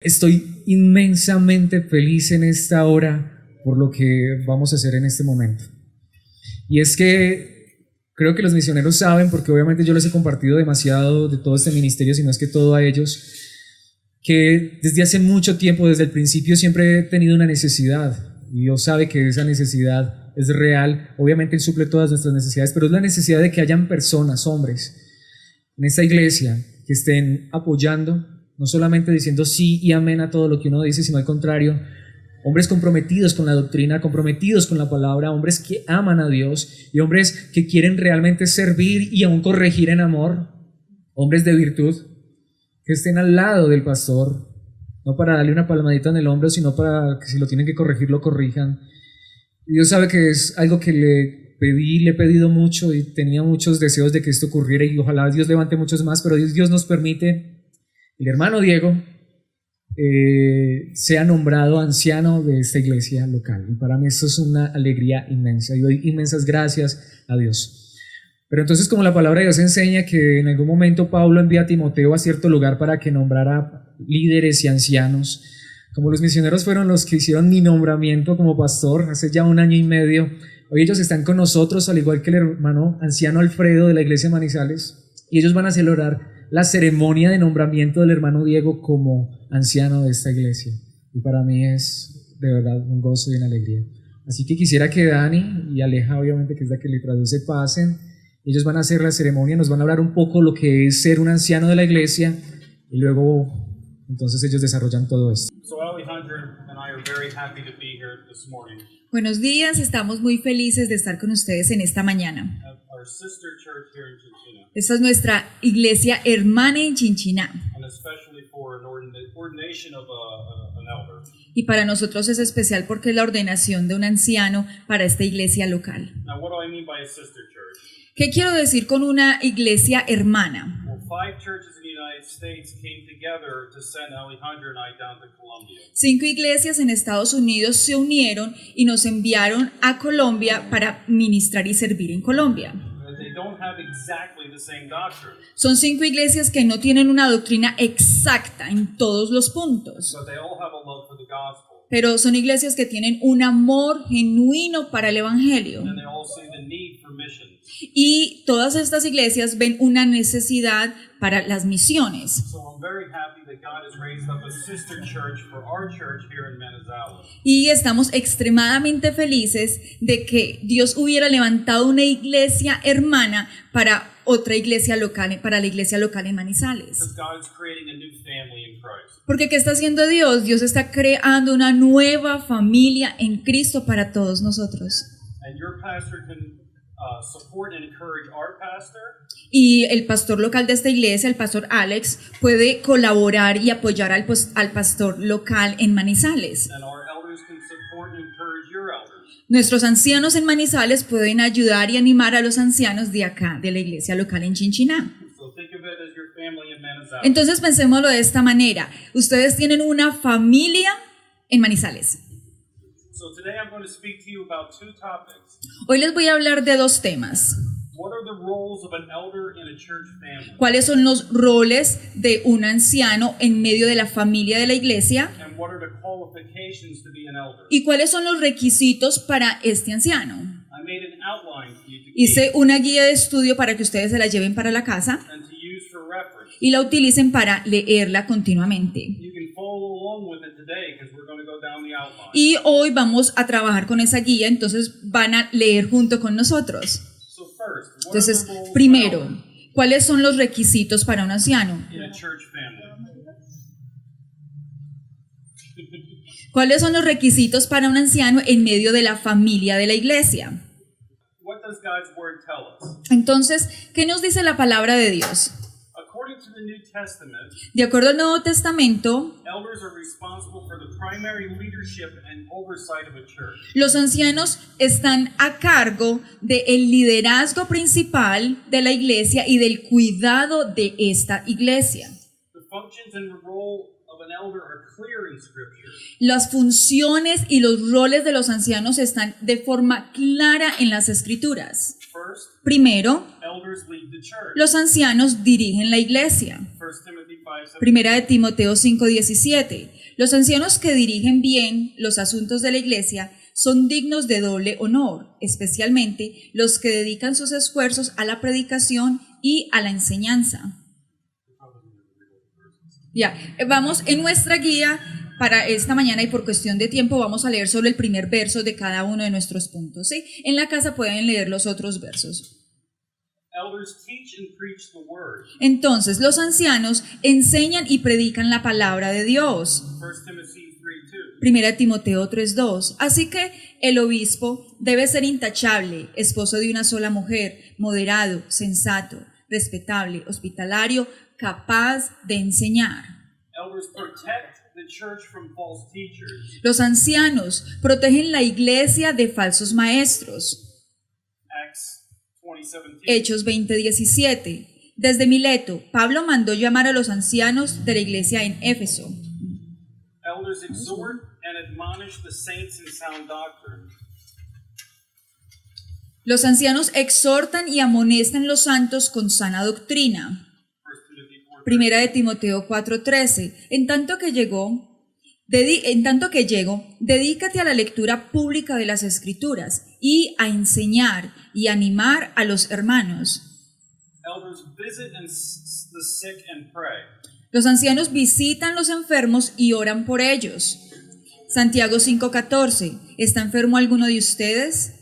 Estoy inmensamente feliz en esta hora por lo que vamos a hacer en este momento. Y es que creo que los misioneros saben, porque obviamente yo les he compartido demasiado de todo este ministerio, si no es que todo a ellos, que desde hace mucho tiempo, desde el principio, siempre he tenido una necesidad. Y Dios sabe que esa necesidad es real. Obviamente Él suple todas nuestras necesidades, pero es la necesidad de que hayan personas, hombres, en esta iglesia que estén apoyando, no solamente diciendo sí y amén a todo lo que uno dice, sino al contrario, hombres comprometidos con la doctrina, comprometidos con la palabra, hombres que aman a Dios y hombres que quieren realmente servir y aún corregir en amor, hombres de virtud, que estén al lado del pastor, no para darle una palmadita en el hombro, sino para que si lo tienen que corregir, lo corrijan. Y Dios sabe que es algo que le he pedido mucho y tenía muchos deseos de que esto ocurriera y ojalá Dios levante muchos más, pero Dios nos permite. El hermano Diego sea nombrado anciano de esta iglesia local y para mí esto es una alegría inmensa y doy inmensas gracias a Dios. Pero entonces, como la palabra de Dios enseña que en algún momento Pablo envía a Timoteo a cierto lugar para que nombrara líderes y ancianos, como los misioneros fueron los que hicieron mi nombramiento como pastor hace ya 1 año y medio, hoy ellos están con nosotros, al igual que el hermano anciano Alfredo de la iglesia de Manizales, y ellos van a celebrar la ceremonia de nombramiento del hermano Diego como anciano de esta iglesia. Y para mí es de verdad un gozo y una alegría. Así que quisiera que Dani y Aleja, obviamente, que es la que le traduce, pasen. Ellos van a hacer la ceremonia, nos van a hablar un poco lo que es ser un anciano de la iglesia y luego entonces ellos desarrollan todo esto. Buenos días, estamos muy felices de estar con ustedes en esta mañana. Esta es nuestra iglesia hermana en Chinchiná. Y para nosotros es especial porque es la ordenación de un anciano para esta iglesia local. ¿Qué quiero decir con una iglesia hermana? 5 iglesias en Estados Unidos se unieron y nos enviaron a Colombia para ministrar y servir en Colombia. Son 5 iglesias que no tienen una doctrina exacta en todos los puntos, pero son iglesias que tienen un amor genuino para el evangelio. Y todas estas iglesias ven una necesidad para las misiones. Y estamos extremadamente felices de que Dios hubiera levantado una iglesia hermana para otra iglesia local, para la iglesia local en Manizales. Porque ¿qué está haciendo Dios? Dios está creando una nueva familia en Cristo para todos nosotros. Y el pastor local de esta iglesia, el pastor Alex, puede colaborar y apoyar al pastor local en Manizales. Nuestros ancianos en Manizales pueden ayudar y animar a los ancianos de acá, de la iglesia local en Chinchiná. Entonces pensémoslo de esta manera. Ustedes tienen una familia en Manizales. Hoy les voy a hablar de 2 temas. ¿Cuáles son los roles de un anciano en medio de la familia de la iglesia? ¿Y cuáles son los requisitos para este anciano? Hice una guía de estudio para que ustedes se la lleven para la casa y la utilicen para leerla continuamente. Y hoy vamos a trabajar con esa guía, entonces van a leer junto con nosotros. Entonces, primero, ¿cuáles son los requisitos para un anciano? ¿Cuáles son los requisitos para un anciano en medio de la familia de la iglesia? Entonces, ¿qué nos dice la palabra de Dios? De acuerdo al Nuevo Testamento, los ancianos están a cargo del liderazgo principal de la iglesia y del cuidado de esta iglesia. Las funciones y los roles de los ancianos están de forma clara en las Escrituras. Primero, los ancianos dirigen la iglesia. Primera de Timoteo 5:17. Los ancianos que dirigen bien los asuntos de la iglesia son dignos de doble honor, especialmente los que dedican sus esfuerzos a la predicación y a la enseñanza. Ya, vamos en nuestra guía para esta mañana y por cuestión de tiempo vamos a leer solo el primer verso de cada uno de nuestros puntos, ¿sí? En la casa pueden leer los otros versos. Entonces, los ancianos enseñan y predican la palabra de Dios. Primera de Timoteo 3:2. Así que el obispo debe ser intachable, esposo de una sola mujer, moderado, sensato, respetable, hospitalario, capaz de enseñar. Los ancianos protegen la iglesia de falsos maestros. Hechos 20:17. Desde Mileto, Pablo mandó llamar a los ancianos de la iglesia en Éfeso. Los ancianos exhortan y amonestan los santos con sana doctrina. Primera de Timoteo 4:13. En tanto que llego, dedícate a la lectura pública de las Escrituras y a enseñar y animar a los hermanos. Los ancianos visitan los enfermos y oran por ellos. Santiago 5:14. ¿Está enfermo alguno de ustedes?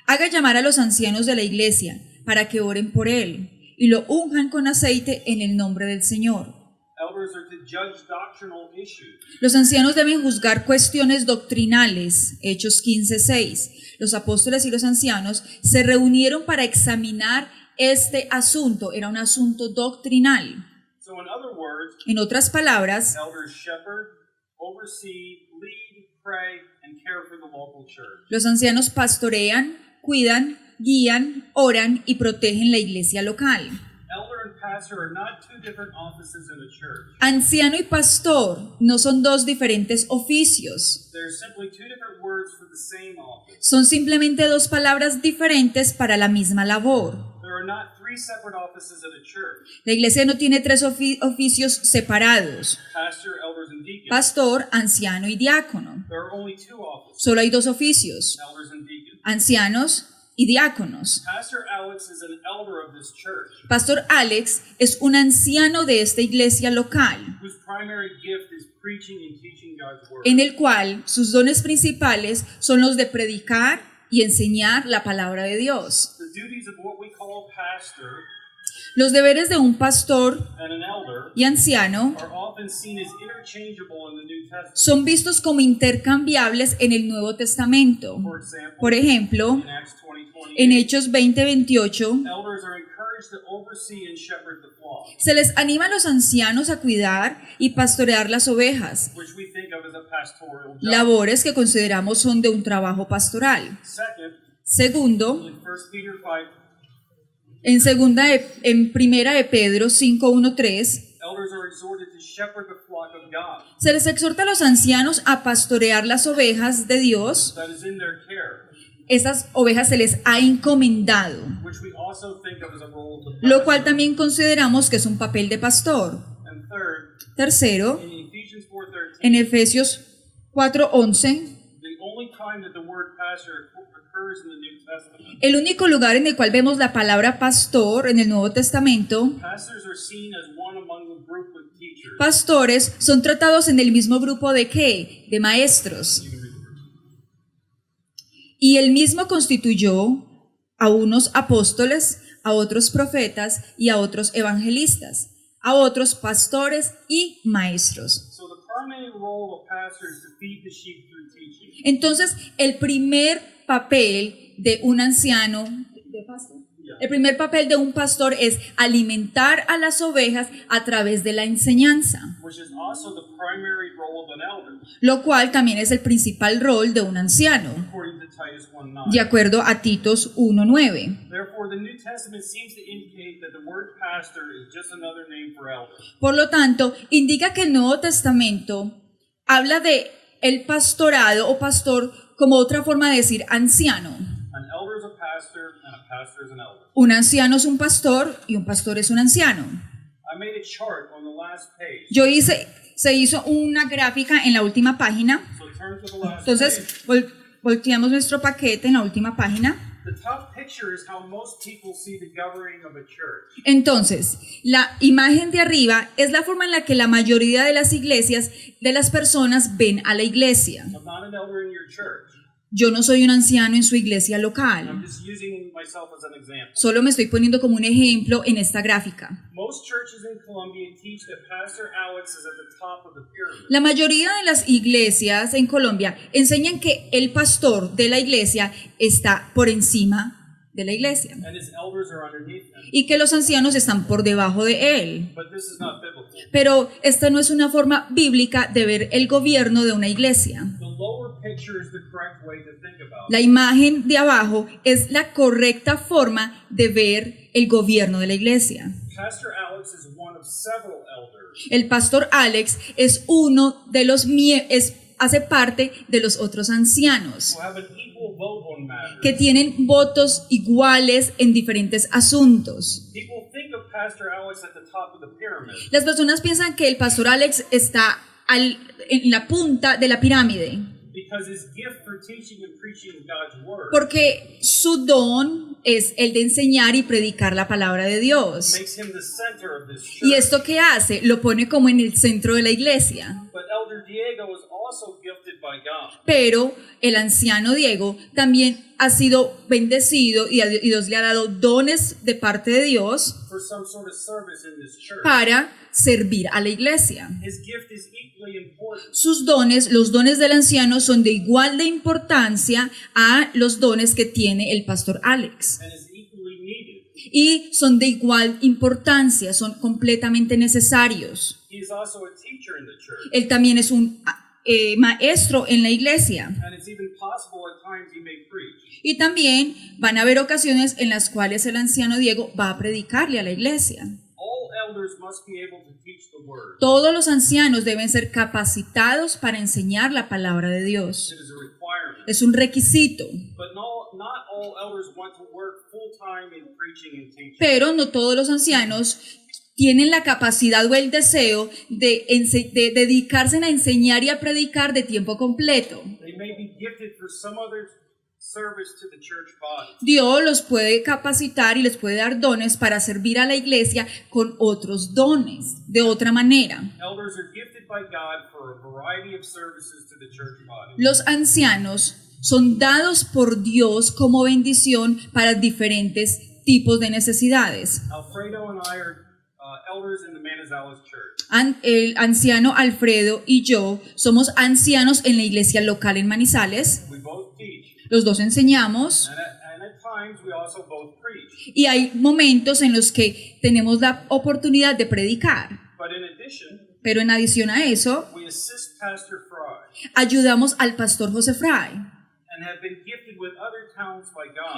Haga llamar a los ancianos de la iglesia para que oren por él y lo unjan con aceite en el nombre del Señor. Los ancianos deben juzgar cuestiones doctrinales. Hechos 15:6. Los apóstoles y los ancianos se reunieron para examinar este asunto. Era un asunto doctrinal. En otras palabras, los ancianos pastorean, cuidan, guían, oran y protegen la iglesia local. Anciano y pastor no son dos diferentes oficios. Son simplemente dos palabras diferentes para la misma labor. La iglesia no tiene tres oficios separados: pastor, anciano y diácono. Solo hay dos oficios: ancianos y diáconos. Pastor Alex es un anciano de esta iglesia local, en el cual sus dones principales son los de predicar y enseñar la palabra de Dios. Los deberes de un pastor y anciano son vistos como intercambiables en el Nuevo Testamento. Por ejemplo, en Hechos 20:28, se les anima a los ancianos a cuidar y pastorear las ovejas, labores que consideramos son de un trabajo pastoral. Segundo, en Primera de Pedro 5:1-3, se les exhorta a los ancianos a pastorear las ovejas de Dios. Esas ovejas se les ha encomendado, lo cual también consideramos que es un papel de pastor. Tercero, en Efesios 4:11, el único lugar en el cual vemos la palabra pastor en el Nuevo Testamento, pastores son tratados en el mismo grupo de ¿qué? De maestros. Y él mismo constituyó a unos apóstoles, a otros profetas y a otros evangelistas, a otros pastores y maestros. Entonces, el primer papel de un anciano, el primer papel de un pastor es alimentar a las ovejas a través de la enseñanza, lo cual también es el principal rol de un anciano, de acuerdo a Titos 1:9. Por lo tanto, indica que el Nuevo Testamento habla de el pastorado o pastor como otra forma de decir anciano. Un anciano es un pastor y un pastor es un anciano. Se hizo una gráfica en la última página. Entonces, volteamos nuestro paquete en la última página. Entonces, la imagen de arriba es la forma en la que la mayoría de las iglesias, de las personas, ven a la iglesia. Yo no soy un anciano en su iglesia local. Solo me estoy poniendo como un ejemplo en esta gráfica. La mayoría de las iglesias en Colombia enseñan que el pastor de la iglesia está por encima de la iglesia y que los ancianos están por debajo de él. Pero esta no es una forma bíblica de ver el gobierno de una iglesia. La imagen de abajo es la correcta forma de ver el gobierno de la iglesia. El pastor Alex es uno de los hace parte de los otros ancianos que tienen votos iguales en diferentes asuntos. Las personas piensan que el pastor Alex está en la punta de la pirámide porque su don es el de enseñar y predicar la palabra de Dios. ¿Y esto qué hace? Lo pone como en el centro de la iglesia. Pero el anciano Diego también ha sido bendecido y Dios le ha dado dones de parte de Dios para servir a la iglesia. Sus dones, los dones del anciano, son de igual de importancia a los dones que tiene el pastor Alex. Y son de igual importancia, son completamente necesarios. Él también es un maestro en la iglesia. Y también van a haber ocasiones en las cuales el anciano Diego va a predicarle a la iglesia. Todos los ancianos deben ser capacitados para enseñar la palabra de Dios. Es un requisito. Pero no todos los ancianos tienen la capacidad o el deseo de dedicarse a enseñar y a predicar de tiempo completo. Dios los puede capacitar y les puede dar dones para servir a la iglesia con otros dones, de otra manera. Los ancianos son dados por Dios como bendición para diferentes tipos de necesidades. El anciano Alfredo y yo somos ancianos en la iglesia local en Manizales. Los dos enseñamos. Y hay momentos en los que tenemos la oportunidad de predicar. Pero en adición a eso, ayudamos al pastor José Fray.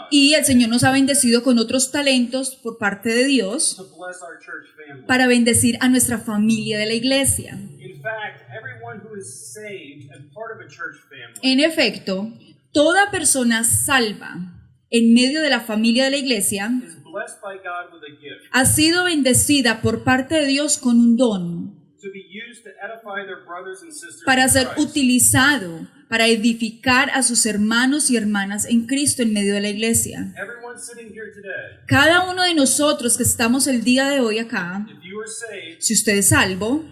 Y el Señor nos ha bendecido con otros talentos por parte de Dios para bendecir a nuestra familia de la iglesia. En efecto, toda persona salva en medio de la familia de la iglesia ha sido bendecida por parte de Dios con un don para ser utilizado para edificar a sus hermanos y hermanas en Cristo en medio de la iglesia. Cada uno de nosotros que estamos el día de hoy acá, si usted es salvo,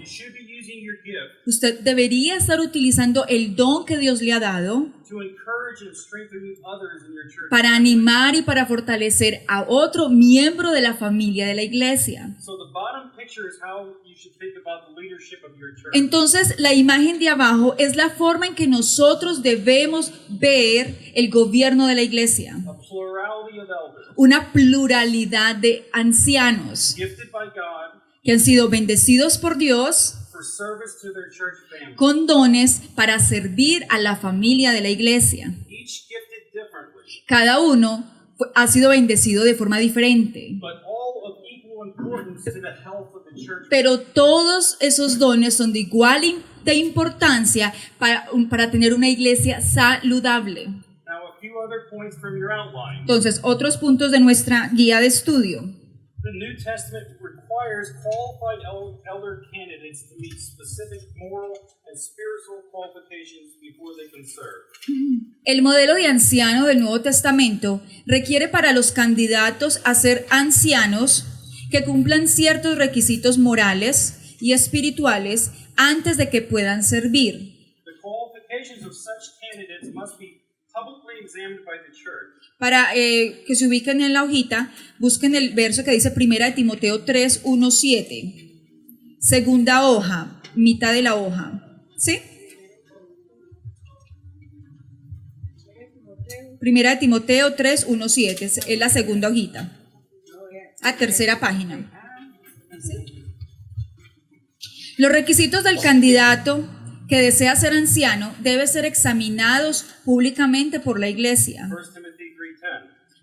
usted debería estar utilizando el don que Dios le ha dado para animar y para fortalecer a otro miembro de la familia de la iglesia. Entonces, la imagen de abajo es la forma en que nosotros debemos ver el gobierno de la iglesia. Una pluralidad de ancianos que han sido bendecidos por Dios con dones para servir a la familia de la iglesia. Cada uno ha sido bendecido de forma diferente. Pero todos esos dones son de igual de importancia para tener una iglesia saludable. Entonces, otros puntos de nuestra guía de estudio. requires qualified elder candidates to meet specific moral and spiritual qualifications before they can serve. El modelo de anciano del Nuevo Testamento requiere para los candidatos a ser ancianos que cumplan ciertos requisitos morales y espirituales antes de que puedan servir. The qualifications of such candidates must be publicly examined by the church. Para que se ubiquen en la hojita, busquen el verso que dice 1 de Timoteo 3, 1, 7. Segunda hoja, mitad de la hoja. ¿Sí? 1 de Timoteo 3, 1, 7. Es la segunda hojita. A tercera página. ¿Sí? Los requisitos del candidato que desea ser anciano deben ser examinados públicamente por la iglesia.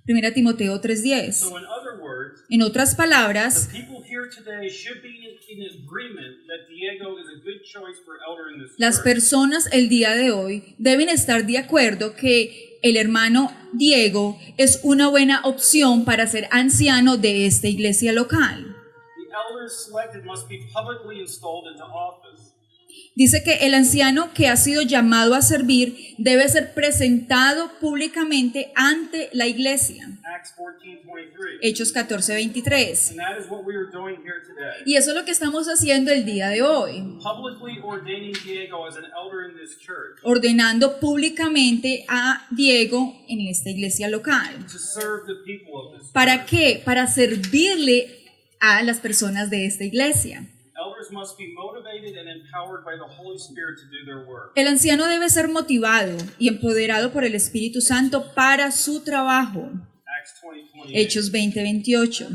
1 Timoteo 3:10. So in other words, En otras palabras, the people here today should be in agreement that Diego is a good choice for elder in this las church. personas el día de hoy deben estar de acuerdo que el hermano Diego es una buena opción para ser anciano de esta iglesia local. The elders selected must be publicly installed into office. Dice que el anciano que ha sido llamado a servir debe ser presentado públicamente ante la iglesia. Acts 14:23. Hechos 14:23. And that is what we are doing here today. Y eso es lo que estamos haciendo el día de hoy, Publicly ordaining Diego as an elder in this church ordenando públicamente a Diego en esta iglesia local. to serve the people of this ¿Para church. qué? Para servirle a las personas de esta iglesia. Elders must be motivated and empowered by the Holy Spirit to do their work. El anciano debe ser motivado y empoderado por el Espíritu Santo para su trabajo. Acts 20:28. Hechos 20:28.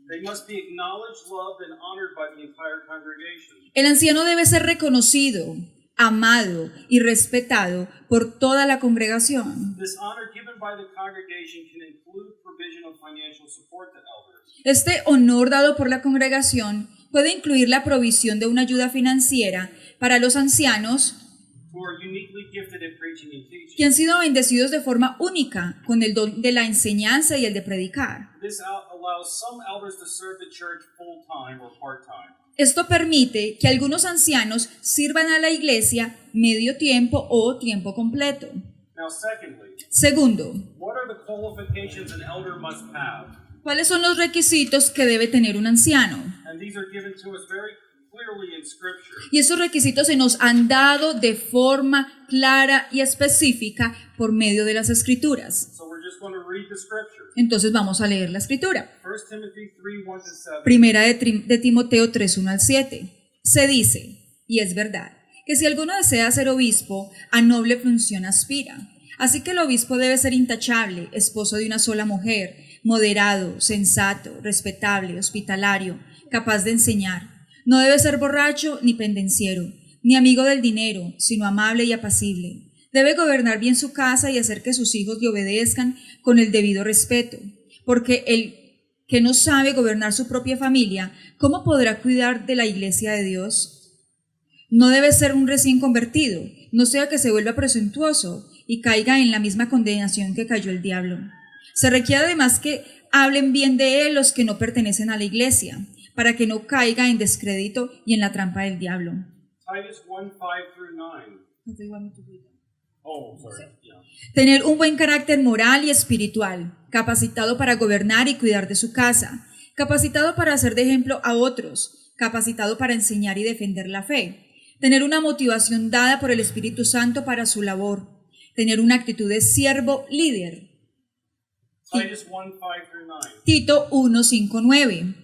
They must be acknowledged, loved, and honored by the entire congregation. El anciano debe ser reconocido, amado y respetado por toda la congregación. This honor given by the congregation can include provision of financial support to elders. Este honor dado por la congregación puede incluir la provisión de una ayuda financiera para los ancianos Who are uniquely gifted in preaching and teaching. que han sido bendecidos de forma única con el don de la enseñanza y el de predicar. This allows some elders to serve the church full-time or part-time. Esto permite que algunos ancianos sirvan a la iglesia medio tiempo o tiempo completo. Now, secondly, Segundo, what are the qualifications an elder must have? ¿cuáles son los requisitos que debe tener un anciano? And these are given to us very clearly in Scripture. Y esos requisitos se nos han dado de forma clara y específica por medio de las escrituras. So we're just going to read the Scripture. Entonces vamos a leer la escritura. 1 Timothy 3:1-7. Primera de Timoteo 3, 1 al 7. Se dice, y es verdad, que si alguno desea ser obispo, a noble función aspira. Así que el obispo debe ser intachable, esposo de una sola mujer, moderado, sensato, respetable, hospitalario, capaz de enseñar. No debe ser borracho ni pendenciero, ni amigo del dinero, sino amable y apacible. Debe gobernar bien su casa y hacer que sus hijos le obedezcan con el debido respeto, porque el que no sabe gobernar su propia familia, ¿cómo podrá cuidar de la iglesia de Dios? No debe ser un recién convertido, no sea que se vuelva presuntuoso y caiga en la misma condenación que cayó el diablo. Se requiere además que hablen bien de él los que no pertenecen a la iglesia, para que no caiga en descrédito y en la trampa del diablo. Titus 1:5-9. Oh, sorry. Yeah. Tener un buen carácter moral y espiritual, capacitado para gobernar y cuidar de su casa, capacitado para hacer de ejemplo a otros, capacitado para enseñar y defender la fe, tener una motivación dada por el Espíritu Santo para su labor, tener una actitud de siervo líder. Titus 1:5-9. Tito 1:5-9.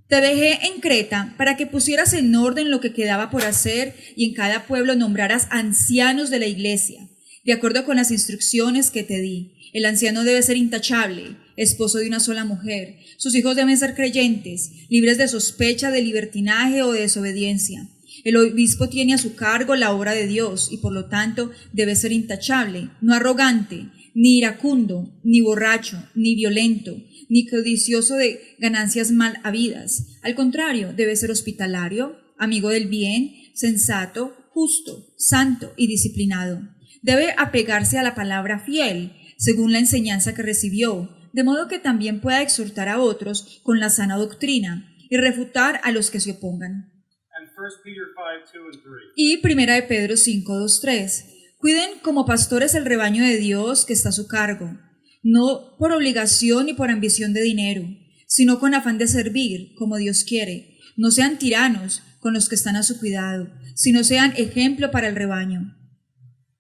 Te dejé en Creta para que pusieras en orden lo que quedaba por hacer y en cada pueblo nombraras ancianos de la iglesia, de acuerdo con las instrucciones que te di. El anciano debe ser intachable, esposo de una sola mujer. Sus hijos deben ser creyentes, libres de sospecha de libertinaje o de desobediencia. El obispo tiene a su cargo la obra de Dios y por lo tanto debe ser intachable, no arrogante, ni iracundo, ni borracho, ni violento, ni codicioso de ganancias mal habidas. Al contrario, debe ser hospitalario, amigo del bien, sensato, justo, santo y disciplinado. Debe apegarse a la palabra fiel, según la enseñanza que recibió, de modo que también pueda exhortar a otros con la sana doctrina. y refutar a los que se opongan. And 1 Peter 5, 2 and 3. Y Primera de Pedro 5, 2, 3. Cuiden como pastores el rebaño de Dios que está a su cargo, no por obligación ni por ambición de dinero, sino con afán de servir, como Dios quiere. No sean tiranos con los que están a su cuidado, sino sean ejemplo para el rebaño.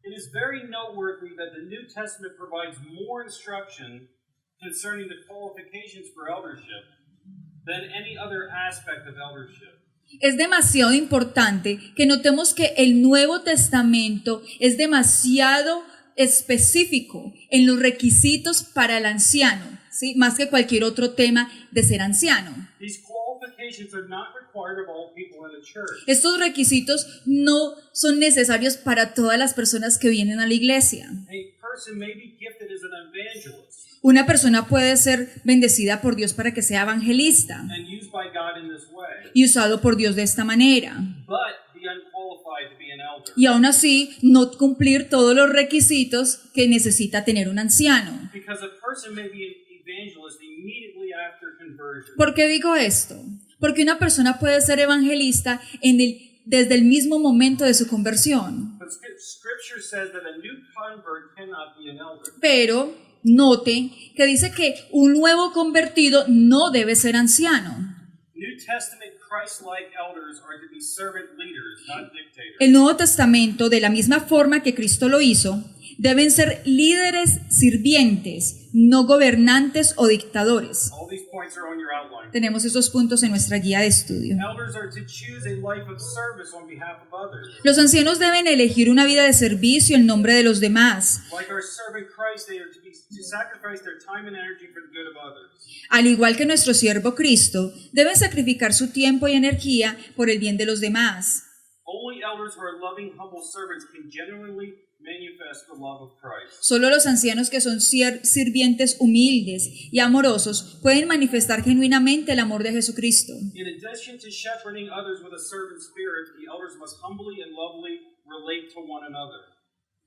It is very noteworthy that the New Testament provides more instruction concerning the qualifications for eldership than any other aspect of eldership. Es demasiado importante que notemos que el Nuevo Testamento es demasiado específico en los requisitos para el anciano, ¿sí? Más que cualquier otro tema de ser anciano. These qualifications are not required of all people in the church. Estos requisitos no son necesarios para todas las personas que vienen a la iglesia. A person may be gifted as an evangelist Una persona puede ser bendecida por Dios para que sea evangelista and used by God in this way, y usado por Dios de esta manera, but be unqualified to be an elder. y aún así no cumplir todos los requisitos que necesita tener un anciano. Because a person may be an evangelist immediately after conversion. ¿Por qué digo esto? Porque una persona puede ser evangelista desde el mismo momento de su conversión. But Scripture says that a new convert cannot be an elder. Pero note que dice que un nuevo convertido no debe ser anciano. New Testament Christ-like elders are to be servant leaders, not dictators. El Nuevo Testamento, de la misma forma que Cristo lo hizo, deben ser líderes sirvientes, no gobernantes o dictadores. All these points are on your outline. Tenemos estos puntos en nuestra guía de estudio. Elders are to choose a life of service on behalf of others. Los ancianos deben elegir una vida de servicio en nombre de los demás. Like our servant Christ, they are to sacrifice their time and energy for the good of others. Al igual que nuestro siervo Cristo, deben sacrificar su tiempo y energía por el bien de los demás. Only elders who are loving, humble servants can genuinely manifest the love of Christ. Solo los ancianos que son sirvientes humildes y amorosos pueden manifestar genuinamente el amor de Jesucristo. In addition to shepherding others with a servant spirit, the elders must humbly and lovingly relate to one another.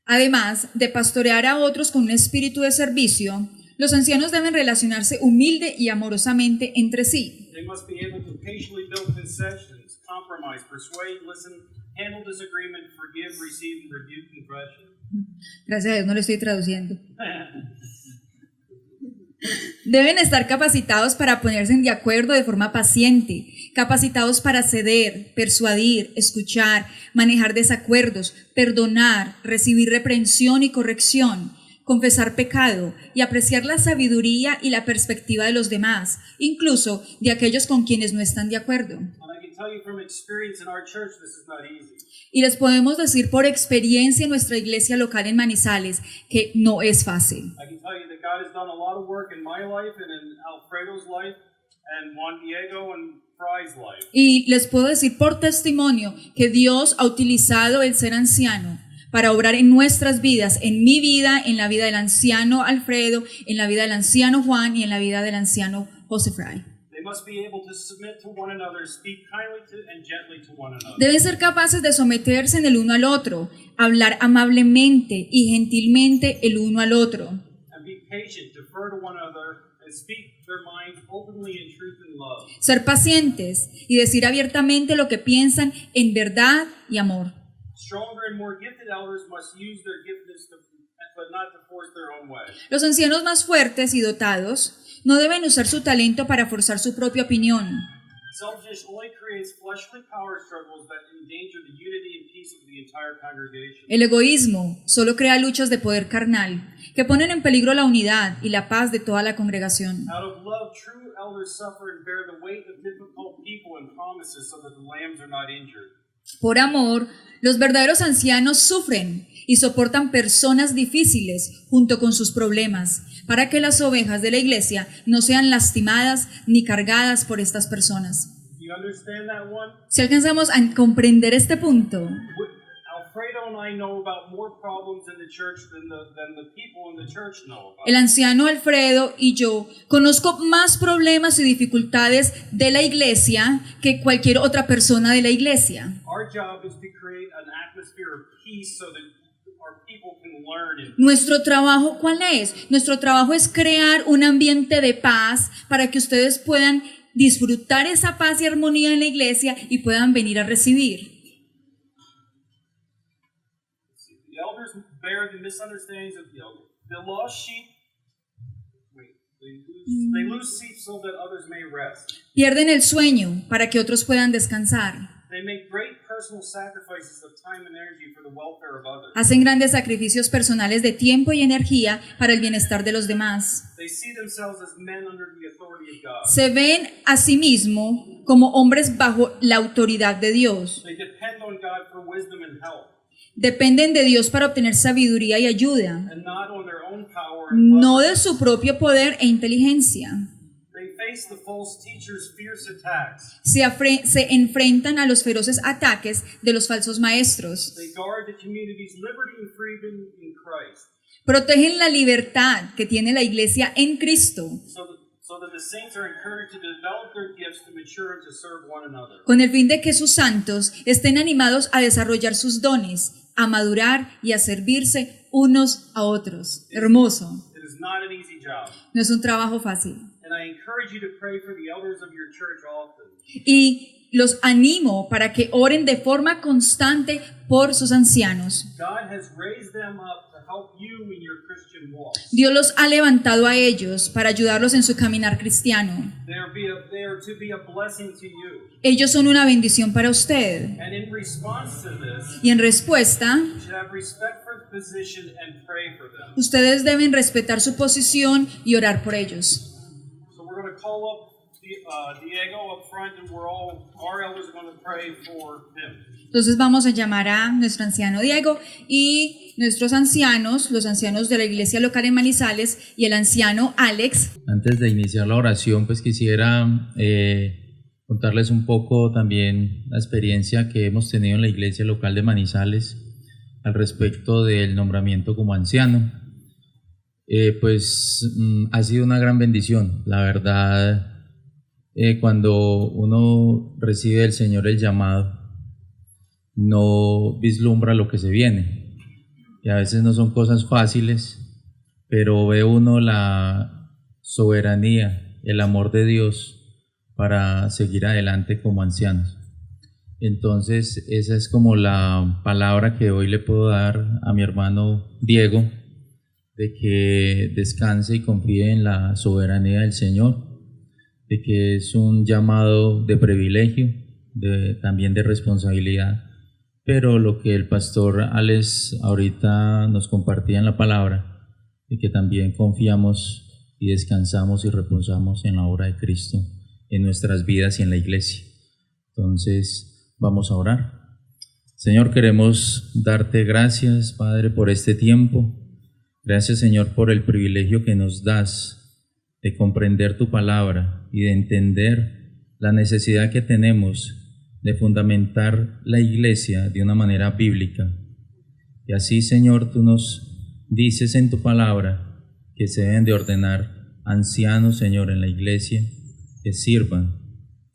Además de pastorear a otros con un espíritu de servicio, los ancianos deben relacionarse humilde y amorosamente entre sí. They must be able to patiently build concessions, compromise, persuade, listen, handle disagreement, forgive, receive, and rebuke confession. Gracias a Dios no lo estoy traduciendo. Deben estar capacitados para ponerse de acuerdo de forma paciente, capacitados para ceder, persuadir, escuchar, manejar desacuerdos, perdonar, recibir reprensión y corrección, confesar pecado y apreciar la sabiduría y la perspectiva de los demás, incluso de aquellos con quienes no están de acuerdo. And I can tell you from experience in our church, this is not easy. Y les podemos decir por experiencia en nuestra iglesia local en Manizales que no es fácil. I can tell you that God has done a lot of work in my life and in Alfredo's life and Juan Diego and Fry's life. Y les puedo decir por testimonio que Dios ha utilizado el ser anciano para obrar en nuestras vidas, en mi vida, en la vida del anciano Alfredo, en la vida del anciano Juan y en la vida del anciano José Fry. They must be able to submit to one another, speak kindly to and gently to one another. Deben ser capaces de someterse en el uno al otro, hablar amablemente y gentilmente el uno al otro. And be patient, defer to one another, and speak their minds openly in truth and love. Ser pacientes y decir abiertamente lo que piensan en verdad y amor. Stronger and more gifted elders must use their giftedness but not to force their own way. Los ancianos más fuertes y dotados no deben usar su talento para forzar su propia opinión. Selfishness only creates fleshly power struggles that endanger the unity and peace of the entire congregation. El egoísmo solo crea luchas de poder carnal que ponen en peligro la unidad y la paz de toda la congregación. Out of love, true elders suffer and bear the weight of difficult people and promises so that the lambs are not injured. Por amor, los verdaderos ancianos sufren y soportan personas difíciles junto con sus problemas, para que las ovejas de la iglesia no sean lastimadas ni cargadas por estas personas. Do you understand that one? Si alcanzamos a comprender este punto, Alfredo and I know about more problems in the church than the people in the church know about. el anciano Alfredo y yo conozco más problemas y dificultades de la iglesia que cualquier otra persona de la iglesia. Our job is to create an atmosphere of peace so that our people can learn and Nuestro trabajo, ¿cuál es? Nuestro trabajo es crear un ambiente de paz para que ustedes puedan disfrutar esa paz y armonía en la iglesia y puedan venir a recibir. The elders bear the misunderstandings of the lost sheep. They lose sleep so that others may rest. Pierden el sueño para que otros puedan descansar. They make great personal sacrifices of time and energy for the welfare of others. Hacen grandes sacrificios personales de tiempo y energía para el bienestar de los demás. They see themselves as men under the authority of God. Se ven a sí mismos como hombres bajo la autoridad de Dios. They depend on God for wisdom and help, Dependen de Dios para obtener sabiduría y ayuda, and not on their own power and no cleverness. de su propio poder e inteligencia. They face the false teachers' fierce attacks. Se enfrentan a los feroces ataques de los falsos maestros. They guard the community's liberty and freedom in Christ, Protegen la libertad que tiene la iglesia en Cristo, so that the saints are encouraged to develop their gifts to mature and to serve one another. con el fin de que sus santos estén animados a desarrollar sus dones, a madurar y a servirse unos a otros. Hermoso. It is not an easy job, No es un trabajo fácil. and I encourage you to pray for the elders of your church often. Y los animo para que oren de forma constante por sus ancianos. God has raised them up to help you in your Christian walk. Dios los ha levantado a ellos para ayudarlos en su caminar cristiano. They are to be a blessing to you. Ellos son una bendición para usted. And in response to this, Y en respuesta, you should have respect for the position and pray for them. ustedes deben respetar su posición y orar por ellos. So we're going to call up Diego up front, and our elders are going to pray for him. Entonces vamos a llamar a nuestro anciano Diego y nuestros ancianos, los ancianos de la iglesia local en Manizales y el anciano Alex. Antes de iniciar la oración, pues quisiera contarles un poco también la experiencia que hemos tenido en la iglesia local de Manizales al respecto del nombramiento como anciano. Ha sido una gran bendición, la verdad. Cuando uno recibe del Señor el llamado, no vislumbra lo que se viene, y a veces no son cosas fáciles, pero ve uno la soberanía, el amor de Dios para seguir adelante como ancianos. Entonces esa es como la palabra que hoy le puedo dar a mi hermano Diego, de que descanse y confíe en la soberanía del Señor, de que es un llamado de privilegio, también de responsabilidad, pero lo que el pastor Alex ahorita nos compartía en la palabra, de que también confiamos y descansamos y reposamos en la obra de Cristo en nuestras vidas y en la iglesia. Entonces vamos a orar. Señor, queremos darte gracias, Padre, por este tiempo. Gracias, Señor, por el privilegio que nos das de comprender tu palabra y de entender la necesidad que tenemos de fundamentar la iglesia de una manera bíblica. Y así, Señor, tú nos dices en tu palabra que se deben de ordenar ancianos, Señor, en la iglesia que sirvan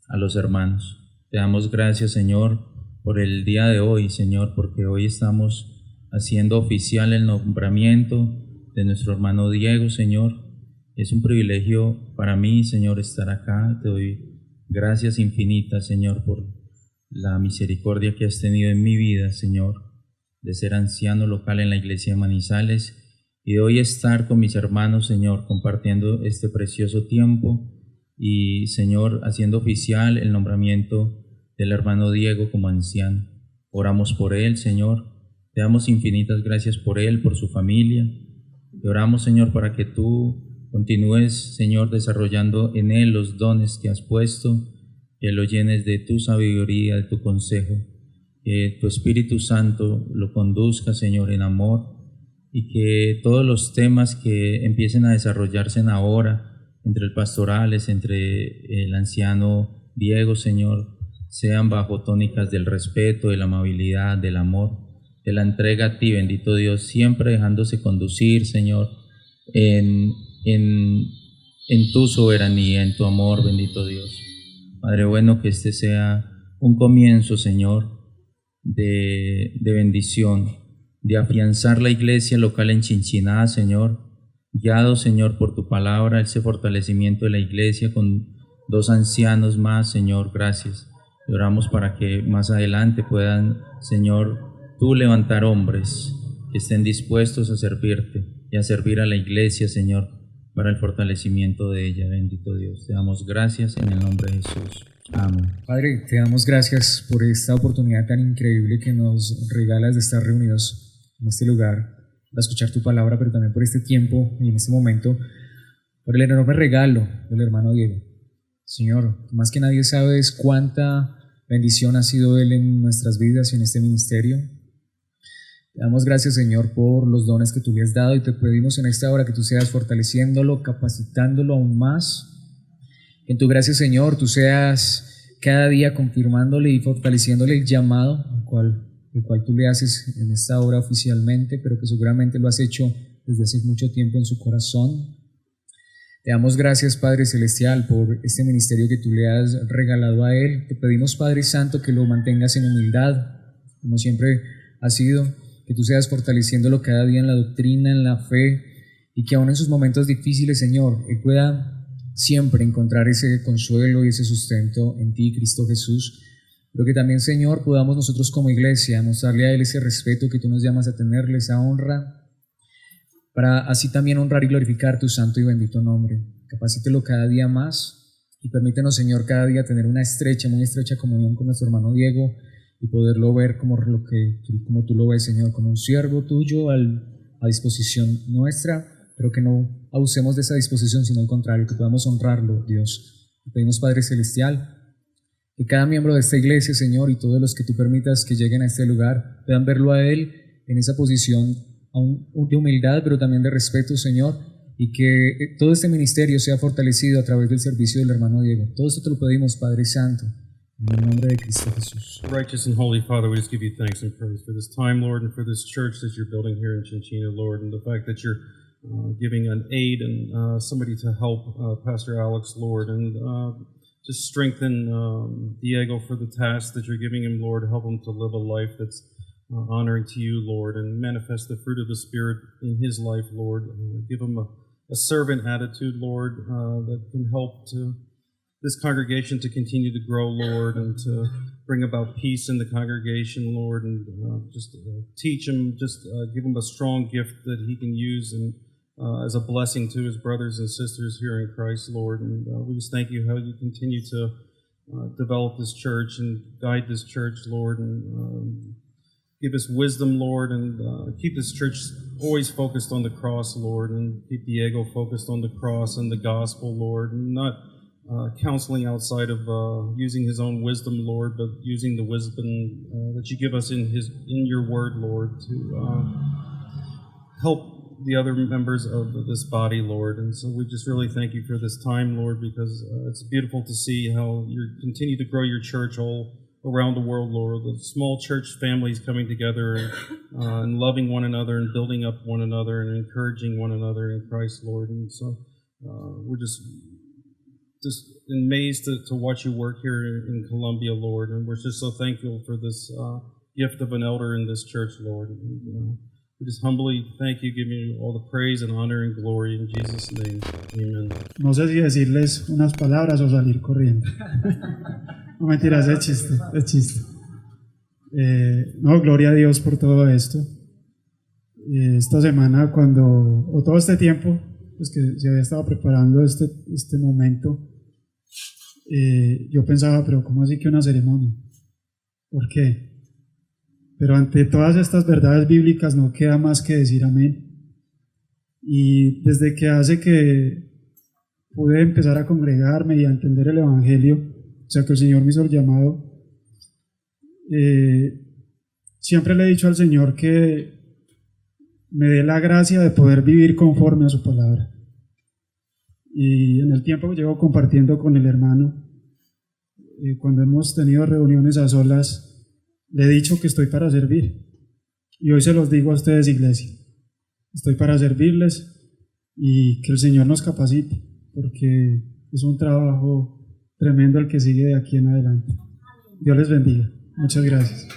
a los hermanos. Te damos gracias, Señor, por el día de hoy, Señor, porque hoy estamos haciendo oficial el nombramiento de nuestro hermano Diego, Señor. Es un privilegio para mí, Señor, estar acá. Te doy gracias infinitas, Señor, por la misericordia que has tenido en mi vida, Señor, de ser anciano local en la iglesia de Manizales y de hoy estar con mis hermanos, Señor, compartiendo este precioso tiempo y, Señor, haciendo oficial el nombramiento del hermano Diego como anciano. Oramos por él, Señor. Te damos infinitas gracias por él, por su familia. Y oramos, Señor, para que tú continúes, Señor, desarrollando en él los dones que has puesto, que lo llenes de tu sabiduría, de tu consejo, que tu Espíritu Santo lo conduzca, Señor, en amor, y que todos los temas que empiecen a desarrollarse en ahora, entre el pastorales, entre el anciano Diego, Señor, sean bajo tónicas del respeto, de la amabilidad, del amor, de la entrega a ti, bendito Dios, siempre dejándose conducir, Señor, en tu soberanía, en tu amor, bendito Dios. Padre bueno, que este sea un comienzo, Señor, de bendición, de afianzar la iglesia local en Chinchiná, Señor, guiado, Señor, por tu palabra, ese fortalecimiento de la iglesia con 2 ancianos más, Señor, gracias. Y oramos para que más adelante puedan, Señor, tú levantar hombres que estén dispuestos a servirte y a servir a la iglesia, Señor, para el fortalecimiento de ella. Bendito Dios, te damos gracias en el nombre de Jesús. Amén. Padre, te damos gracias por esta oportunidad tan increíble que nos regalas de estar reunidos en este lugar para escuchar tu palabra, pero también por este tiempo y en este momento, por el enorme regalo del hermano Diego. Señor, más que nadie sabes cuánta bendición ha sido él en nuestras vidas y en este ministerio. Te damos gracias, Señor, por los dones que tú le has dado y te pedimos en esta hora que tú seas fortaleciéndolo, capacitándolo aún más. En tu gracia, Señor, tú seas cada día confirmándole y fortaleciéndole el llamado el cual tú le haces en esta hora oficialmente, pero que seguramente lo has hecho desde hace mucho tiempo en su corazón. Te damos gracias, Padre Celestial, por este ministerio que tú le has regalado a él. Te pedimos, Padre Santo, que lo mantengas en humildad, como siempre ha sido, que tú seas fortaleciéndolo cada día en la doctrina, en la fe, y que aún en sus momentos difíciles, Señor, él pueda siempre encontrar ese consuelo y ese sustento en ti, Cristo Jesús. Pero que también, Señor, podamos nosotros como iglesia mostrarle a él ese respeto que tú nos llamas a tenerle, esa honra, para así también honrar y glorificar tu santo y bendito nombre. Capacítelo cada día más y permítenos, Señor, cada día tener una muy estrecha comunión con nuestro hermano Diego y poderlo ver como tú lo ves, Señor, como un siervo tuyo a disposición nuestra, pero que no abusemos de esa disposición, sino al contrario, que podamos honrarlo, Dios. Te pedimos, Padre Celestial, que cada miembro de esta iglesia, Señor, y todos los que tú permitas que lleguen a este lugar, puedan verlo a él en esa posición de humildad, pero también de respeto, Señor, y que todo este ministerio sea fortalecido a través del servicio del hermano Diego. Todo esto te lo pedimos, Padre Santo, en el nombre de Cristo Jesús. Righteous and holy Father, we just give you thanks and praise for this time, Lord, and for this church that you're building here in Chinchina, Lord, and the fact that you're giving an aid and somebody to help Pastor Alex, Lord, and just strengthen Diego for the task that you're giving him, Lord. Help him to live a life that's honoring to you, Lord, and manifest the fruit of the Spirit in his life, Lord. Give him a servant attitude, Lord, that can help to this congregation to continue to grow, Lord, and to bring about peace in the congregation, Lord, and just teach him, give him a strong gift that he can use and as a blessing to his brothers and sisters here in Christ, Lord. And we just thank you how you continue to develop this church and guide this church, Lord, and give us wisdom, Lord, and keep this church always focused on the cross, Lord, and keep Diego focused on the cross and the gospel, Lord, and not counseling outside of using his own wisdom, Lord, but using the wisdom that you give us in your word, Lord, to help the other members of this body, Lord. And so we just really thank you for this time, Lord, because it's beautiful to see how you continue to grow your church all around the world, Lord. The small church families coming together and loving one another and building up one another and encouraging one another in Christ, Lord. And so we're just amazed to watch you work here in Colombia, Lord. And we're just so thankful for this gift of an elder in this church, Lord. And, we just humbly thank you, giving you all the praise and honor and glory in Jesus' name. Amen. No sé si decirles unas palabras o salir corriendo. No mentiras, es chiste. No, gloria a Dios por todo esto. Esta semana o todo este tiempo, pues que se había estado preparando este momento, yo pensaba, pero ¿cómo así que una ceremonia? ¿Por qué? Pero ante todas estas verdades bíblicas no queda más que decir amén. Y desde que pude empezar a congregarme y a entender el Evangelio, o sea que el Señor me hizo el llamado, siempre le he dicho al Señor que me dé la gracia de poder vivir conforme a su palabra. Y en el tiempo que llevo compartiendo con el hermano, cuando hemos tenido reuniones a solas, le he dicho que estoy para servir. Y hoy se los digo a ustedes, iglesia. Estoy para servirles y que el Señor nos capacite, porque es un trabajo tremendo el que sigue de aquí en adelante. Dios les bendiga. Muchas gracias.